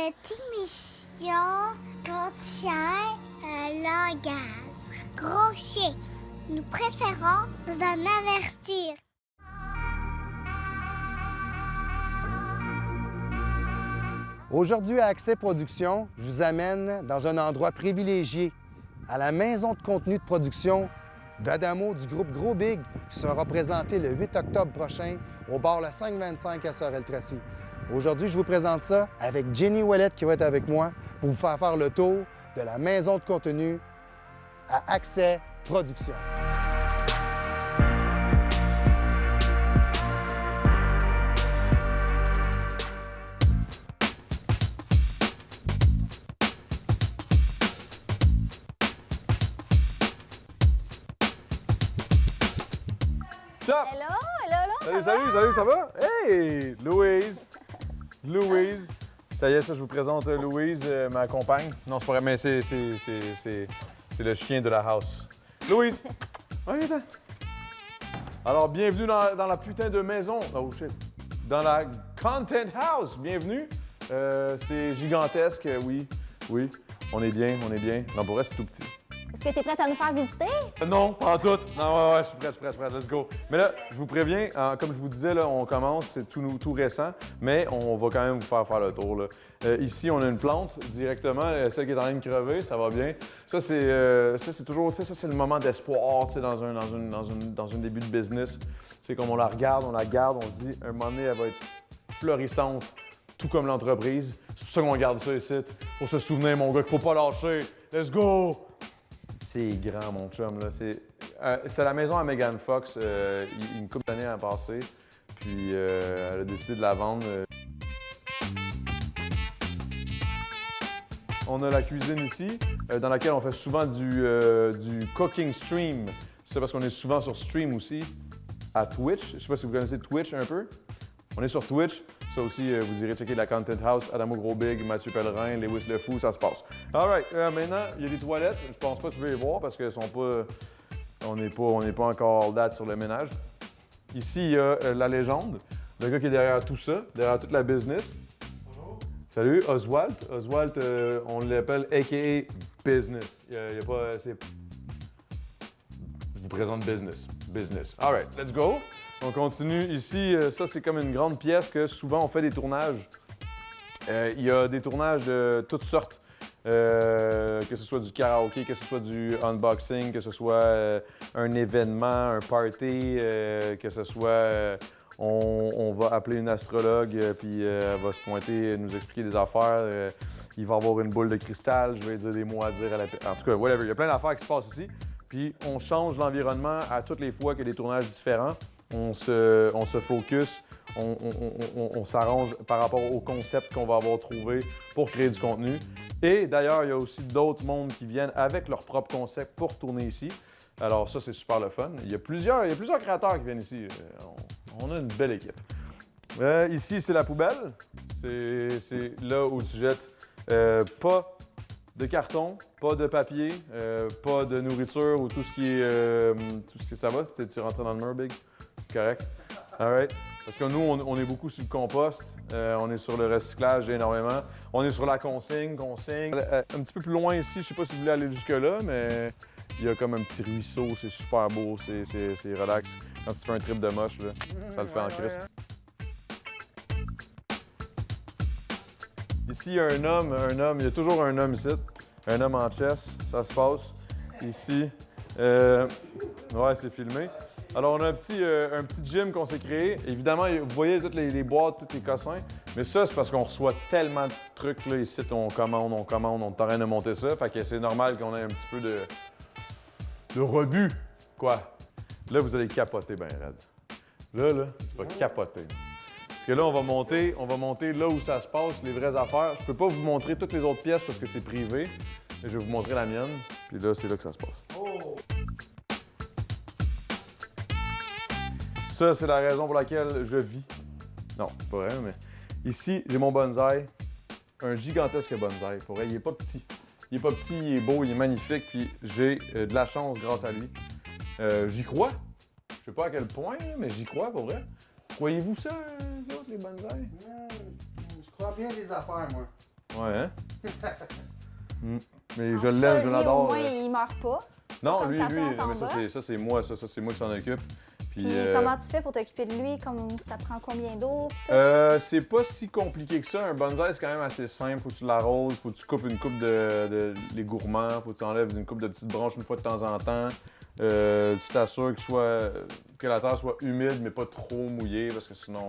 Cette émission contient un langage grossier. Nous préférons vous en avertir. Aujourd'hui, à Accès Production, je vous amène dans un endroit privilégié, à la maison de contenu de production d'Adamo du groupe Gros Big, qui sera présenté le 8 octobre prochain au bar Le 525 à Sorel-Tracy. Aujourd'hui, je vous présente ça avec Jenny Ouellette qui va être avec moi pour vous faire le tour de la maison de contenu à Accès Production. What's up? Hello, Salut, ça va? Hey, Louise. Ça y est, ça, je vous présente Louise, ma compagne. Non, c'est pas vrai, mais c'est le chien de la house. Louise! Viens. Alors, bienvenue dans la putain de maison. Oh, shit. Dans la Content House. Bienvenue. C'est gigantesque, oui. On est bien. Non, pour vrai, c'est tout petit. Est-ce que tu es prête à nous faire visiter? Non, pas en tout. Non, ouais, je suis prêt. Let's go. Mais là, je vous préviens, comme je vous disais, là, on commence, c'est tout récent, mais on va quand même vous faire le tour. Là. Ici, on a une plante directement, celle qui est en train de crever, ça va bien. Ça, c'est toujours, ça, c'est le moment d'espoir, dans un début de business. C'est comme on la regarde, on la garde, on se dit, un moment donné, elle va être florissante, tout comme l'entreprise. C'est pour ça qu'on garde ça ici, pour se souvenir, mon gars, qu'il faut pas lâcher. Let's go! C'est grand, mon chum. Là. C'est la maison à Megan Fox, une couple d'années à passer. Puis elle a décidé de la vendre. On a la cuisine ici, dans laquelle on fait souvent du cooking stream. C'est parce qu'on est souvent sur stream aussi, à Twitch. Je sais pas si vous connaissez Twitch un peu. On est sur Twitch. Ça aussi, vous irez checker la Content House, Adamo Gros Big, Mathieu Pellerin, Lewis Le Fou, ça se passe. All right, maintenant, il y a des toilettes. Je pense pas que tu veux les voir parce qu'elles sont pas... On n'est pas encore all date sur le ménage. Ici, il y a la légende, le gars qui est derrière tout ça, derrière toute la business. Bonjour. Salut, Oswald. Oswald, on l'appelle a.k.a. Business. Il y a pas... Je vous présente Business. All right, let's go. On continue ici. Ça, c'est comme une grande pièce que souvent on fait des tournages. Il y a des tournages de toutes sortes. Que ce soit du karaoké, que ce soit du unboxing, que ce soit un événement, un party, que ce soit... on va appeler une astrologue, puis elle va se pointer, nous expliquer des affaires. Il va y avoir une boule de cristal, je vais dire des mots à dire à la... En tout cas, whatever. Il y a plein d'affaires qui se passent ici. Puis on change l'environnement à toutes les fois qu'il y a des tournages différents. On se focus, on s'arrange par rapport au concept qu'on va avoir trouvé pour créer du contenu. Et d'ailleurs, il y a aussi d'autres mondes qui viennent avec leur propre concept pour tourner ici. Alors ça, c'est super le fun. Il y a plusieurs créateurs qui viennent ici. On a une belle équipe. Ici, c'est la poubelle. C'est là où tu jettes pas de carton, pas de papier, pas de nourriture ou tout ce qui est... ça va? Tu rentres dans le mur, Big? Correct. All right. Parce que nous, on est beaucoup sur le compost. On est sur le recyclage énormément. On est sur la consigne. Un petit peu plus loin ici, je ne sais pas si vous voulez aller jusque-là, mais il y a comme un petit ruisseau. C'est super beau. C'est relax. Quand tu fais un trip de moche, là, ça le fait en crise. Ici, il y a un homme. Il y a toujours un homme ici. Un homme en chess. Ça se passe. Ici. Ouais, c'est filmé. Alors, on a un petit gym qu'on s'est créé. Évidemment, vous voyez toutes les boîtes, tous les cossins. Mais ça, c'est parce qu'on reçoit tellement de trucs. Là, ici, on commande, on est en train de monter ça. Fait que c'est normal qu'on ait un petit peu de rebut, quoi. Là, vous allez capoter ben raide. Là, tu vas capoter. Parce que là, on va monter là où ça se passe, les vraies affaires. Je peux pas vous montrer toutes les autres pièces parce que c'est privé. Mais je vais vous montrer la mienne. Puis là, c'est là que ça se passe. Oh. Ça, c'est la raison pour laquelle je vis. Non, pas vrai, mais ici, j'ai mon bonsaï. Un gigantesque bonsaï. Pour vrai, il est pas petit. Il est beau, il est magnifique, puis j'ai de la chance grâce à lui. J'y crois. Je sais pas à quel point, mais j'y crois, pour vrai. Croyez-vous ça, les autres, les bonsaïs? Je crois bien des affaires, moi. Ouais, hein? Mais En je tout l'aime, cas, je lui, l'adore. Au moins, il meurt pas. Non, comme lui, ta lui, plante en mais bas. ça c'est moi, ça c'est moi qui s'en occupe. Puis comment tu fais pour t'occuper de lui? Comme ça prend combien d'eau? pis tout? C'est pas si compliqué que ça. Un bonsaï, c'est quand même assez simple. Faut que tu l'arroses, faut que tu coupes une coupe de les gourmands, faut que tu enlèves une coupe de petites branches une fois de temps en temps. Tu t'assures que la terre soit humide, mais pas trop mouillée, parce que sinon,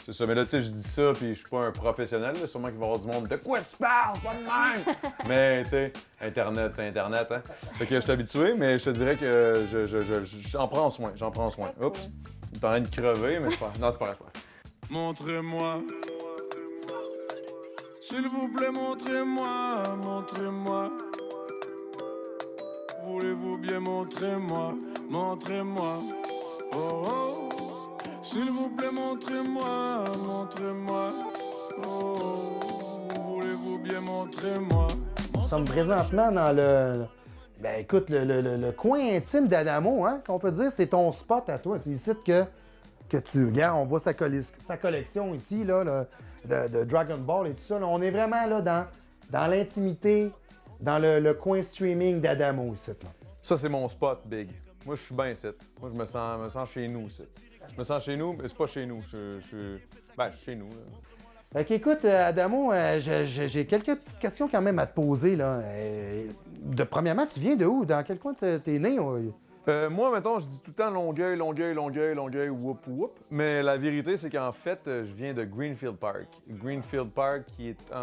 c'est ça. Mais là, tu sais, je dis ça, puis je suis pas un professionnel. Là. Sûrement qu'il va y avoir du monde. De quoi tu parles? Pas de même! Mais, tu sais, Internet, c'est Internet, hein. Fait que je suis habitué, mais je te dirais que j'en prends soin. J'en prends soin. Oups! Il est en train de crever, mais c'est pas... Non, c'est pas grave. Montrez-moi. S'il vous plaît, montrez-moi, montrez-moi. Voulez-vous bien montrez-moi, montrez-moi. Oh oh. S'il vous plaît, montrez-moi, montrez-moi. Oh, voulez-vous bien montrez-moi. Nous sommes présentement dans le... Ben écoute, le coin intime d'Adamo, hein, qu'on peut dire, c'est ton spot à toi. C'est ici que tu regardes, on voit sa collection ici, là, de Dragon Ball et tout ça. Là. On est vraiment là dans l'intimité, dans le coin streaming d'Adamo ici. Là. Ça, c'est mon spot, Big. Moi, je suis bien ici. Moi, je me sens chez nous ici. Je me sens chez nous, mais c'est pas chez nous. Je suis chez nous. Là. Fait qu'écoute, Adamo, j'ai quelques petites questions quand même à te poser. Là. Premièrement, tu viens de où? Dans quel coin t'es né? Moi, mettons, je dis tout le temps Longueuil, whoop. Mais la vérité, c'est qu'en fait, je viens de Greenfield Park. Greenfield Park qui est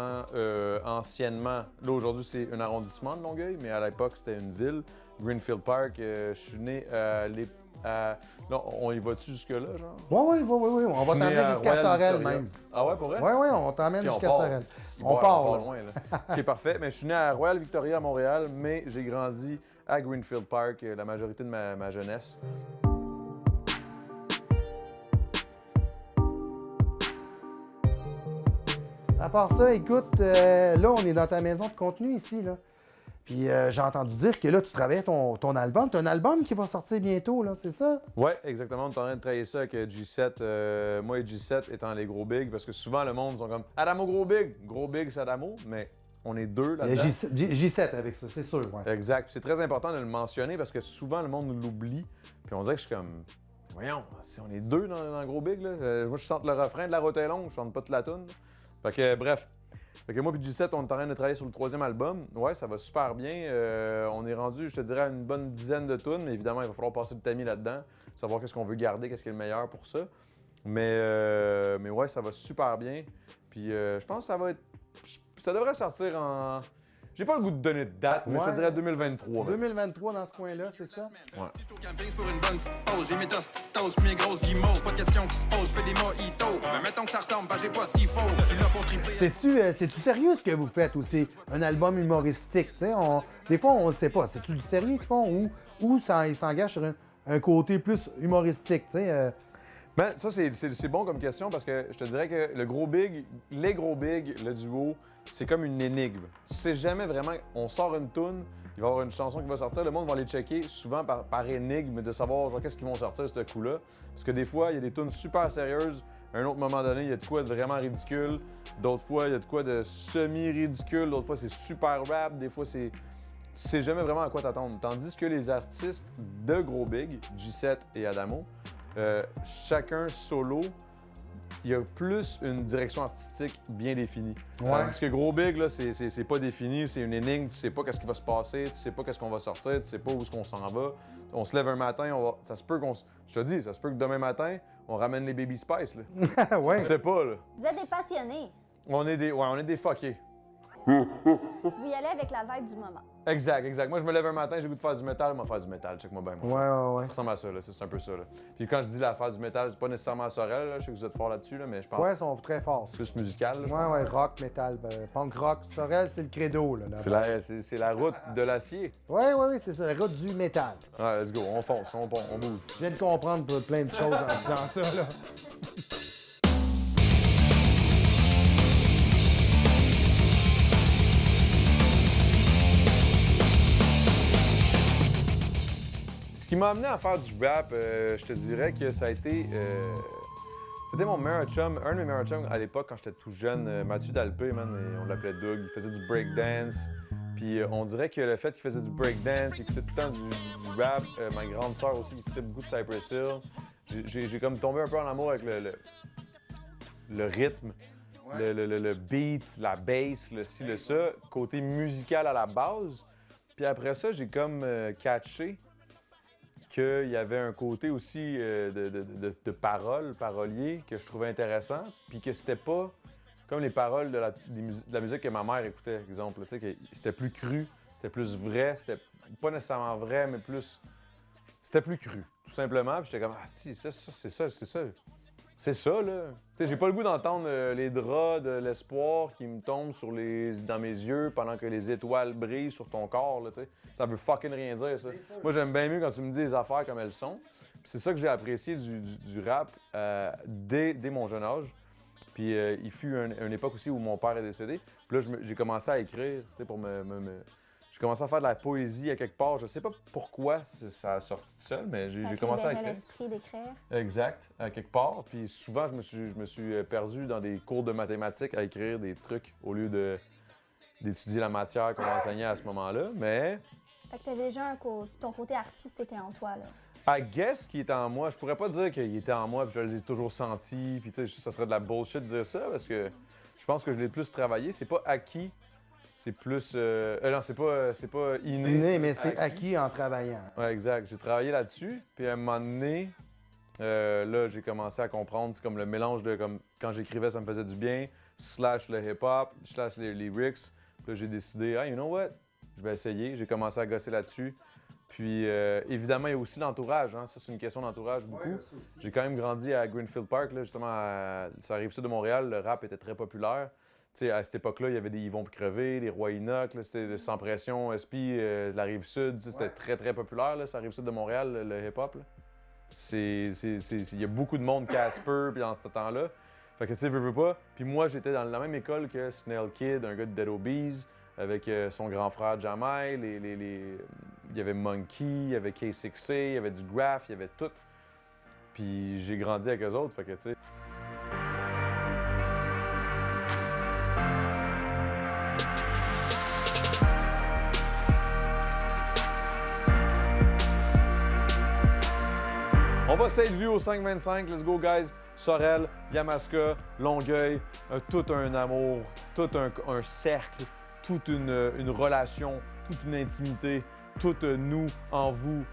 anciennement... Là, aujourd'hui, c'est un arrondissement de Longueuil, mais à l'époque, c'était une ville. Greenfield Park, je suis né Là, on y va-tu jusque-là, genre? Oui. On va t'emmener jusqu'à Sorel, même. Ah ouais, pour vrai? Oui, on t'emmène jusqu'à Sorel. On part part, là. loin, là. OK, parfait. Mais je suis né à Royal Victoria, à Montréal, mais j'ai grandi à Greenfield Park la majorité de ma jeunesse. À part ça, écoute, là, on est dans ta maison de contenu ici, là. Puis j'ai entendu dire que là, tu travaillais ton album. Tu as un album qui va sortir bientôt, là, c'est ça? Oui, exactement. On est en train de travailler ça avec G7. Moi et G7 étant les gros bigs, parce que souvent, le monde sont comme « Adamo gros big! » Gros big, c'est Adamo, mais on est deux là-dedans. J7 avec ça, c'est sûr, ouais. Exact. Puis c'est très important de le mentionner parce que souvent, le monde l'oublie. Puis on dirait que je suis comme... Voyons, si on est deux dans le gros big, là. Moi, je chante le refrain de La route est longue, je chante pas toute la toune. Fait que, bref. Fait que moi et G7, on est en train de travailler sur le 3e album. Ouais, ça va super bien. On est rendu, je te dirais, à une bonne dizaine de tunes. Mais évidemment, il va falloir passer le tamis là-dedans, savoir qu'est-ce qu'on veut garder, qu'est-ce qui est le meilleur pour ça. Mais ouais, ça va super bien. Puis je pense que ça va être... Ça devrait sortir en... J'ai pas le goût de donner de date, mais je te dirais 2023. 2023 dans ce coin-là, c'est ça? Ouais. Si je suis au camping pour une bonne petite pause, j'ai mes petites toasts, mes grosses guimauves, pas de question qui se pose, je fais des mojitos. Mais mettons que ça ressemble, j'ai pas ce qu'il faut. Je suis là pour triper. C'est-tu sérieux ce que vous faites ou c'est un album humoristique? Des fois, on ne sait pas. C'est-tu du sérieux qu'ils font ou ils s'engagent sur un côté plus humoristique? Ben, ça, c'est bon comme question parce que je te dirais que les gros bigs, le duo, c'est comme une énigme. Tu sais jamais vraiment, on sort une toune, il va y avoir une chanson qui va sortir, le monde va les checker souvent par énigme de savoir genre qu'est-ce qu'ils vont sortir ce coup-là. Parce que des fois, il y a des tunes super sérieuses, à un autre moment donné, il y a de quoi de vraiment ridicule, d'autres fois, il y a de quoi de semi-ridicule, d'autres fois, c'est super rap, des fois, tu sais jamais vraiment à quoi t'attendre. Tandis que les artistes de gros big, G7 et Adamo, chacun solo, il y a plus une direction artistique bien définie. Ouais. Tandis que gros big, là, c'est pas défini, c'est une énigme, tu sais pas qu'est-ce qui va se passer, tu sais pas qu'est-ce qu'on va sortir, tu sais pas où est-ce qu'on s'en va. On se lève un matin, ça se peut je te dis, ça se peut que demain matin, on ramène les Baby Spice, là. Ouais. Tu sais pas, là. Vous êtes des passionnés. On est des fuckés. Vous y allez avec la vibe du moment. Exact. Moi, je me lève un matin, j'ai le goût de faire du métal, je vais faire du métal, check-moi bien. Moi. Ouais. Ça ressemble à ça, là. C'est un peu ça, là. Puis quand je dis l'affaire du métal, c'est pas nécessairement à Sorel, là. Je sais que vous êtes fort là-dessus, là, mais je pense Ouais, ils sont très forts. plus musical, là, je Ouais, rock, métal, punk rock. Sorel, c'est le credo, là. C'est la route de l'acier. Ouais, c'est ça, la route du métal. Ouais, let's go, on fonce, on bouge. Je viens de comprendre plein de choses en disant ça, là. Ce qui m'a amené à faire du rap, je te dirais que ça a été C'était mon meilleur chum, un de mes meilleurs chums à l'époque quand j'étais tout jeune, Mathieu Dalpé, man, et on l'appelait Doug. Il faisait du breakdance. Puis on dirait que le fait qu'il faisait du breakdance, il écoutait tout le temps du rap. Ma grande sœur aussi écoutait beaucoup de Cypress Hill. J'ai comme tombé un peu en amour avec le rythme, le beat, la bass, le ci, le ça, côté musical à la base. Puis après ça, j'ai comme catché qu'il y avait un côté aussi de parolier que je trouvais intéressant, puis que c'était pas comme les paroles de la musique que ma mère écoutait, exemple. Tu sais, que c'était plus cru, c'était plus vrai, c'était pas nécessairement vrai, mais plus... C'était plus cru, tout simplement. Puis j'étais comme, ah, c'est ça. C'est ça, là. Tu sais, j'ai pas le goût d'entendre les draps de l'espoir qui me tombent dans mes yeux pendant que les étoiles brillent sur ton corps, là, tu sais. Ça veut fucking rien dire, ça. Moi, j'aime bien mieux quand tu me dis les affaires comme elles sont. Puis c'est ça que j'ai apprécié du rap dès mon jeune âge. Puis il fut une époque aussi où mon père est décédé. Puis là, j'ai commencé à écrire, tu sais, pour J'ai commencé à faire de la poésie à quelque part. Je sais pas pourquoi ça a sorti tout seul, mais j'ai commencé à écrire. L'esprit d'écrire. Exact, à quelque part. Puis souvent, je me suis perdu dans des cours de mathématiques à écrire des trucs au lieu d'étudier la matière qu'on enseignait à ce moment-là. Mais... Fait que t'avais déjà ton côté artiste était en toi, là. I guess qu'il était en moi. Je pourrais pas dire qu'il était en moi puis je l'ai toujours senti. Puis tu sais, ça serait de la bullshit de dire ça parce que je pense que je l'ai plus travaillé. C'est pas acquis. C'est plus... non, c'est pas inné. Inné, mais c'est acquis en travaillant. Ouais, exact. J'ai travaillé là-dessus. Puis à un moment donné, là, j'ai commencé à comprendre, c'est comme le mélange de comme quand j'écrivais, ça me faisait du bien, / le hip-hop, / les lyrics. Puis là, j'ai décidé, ah, you know what? Je vais essayer. J'ai commencé à gosser là-dessus. Puis évidemment, il y a aussi l'entourage. Hein? Ça, c'est une question d'entourage beaucoup. Ouais, j'ai quand même grandi à Greenfield Park, là, justement, ça arrive ça de Montréal. Le rap était très populaire. T'sais, à cette époque-là, il y avait des Yvon Crever, les Rois Enoch, c'était Sans Pression, SP, la Rive-Sud. C'était très, très populaire, là, ça Rive-Sud de Montréal, le hip-hop. Il y a beaucoup de monde Casper puis dans ce temps-là. Fait que tu sais, veux pas. Puis moi, j'étais dans la même école que Snail Kid, un gars de Dead Obies, avec son grand frère Jamai. Il y avait Monkey, il y avait K6A, il y avait du Graph, il y avait tout. Puis j'ai grandi avec eux autres, fait que tu sais... On va s'être vu au 525, let's go guys. Sorel, Yamaska, Longueuil, tout un amour, tout un cercle, toute une relation, toute une intimité, tout nous en vous,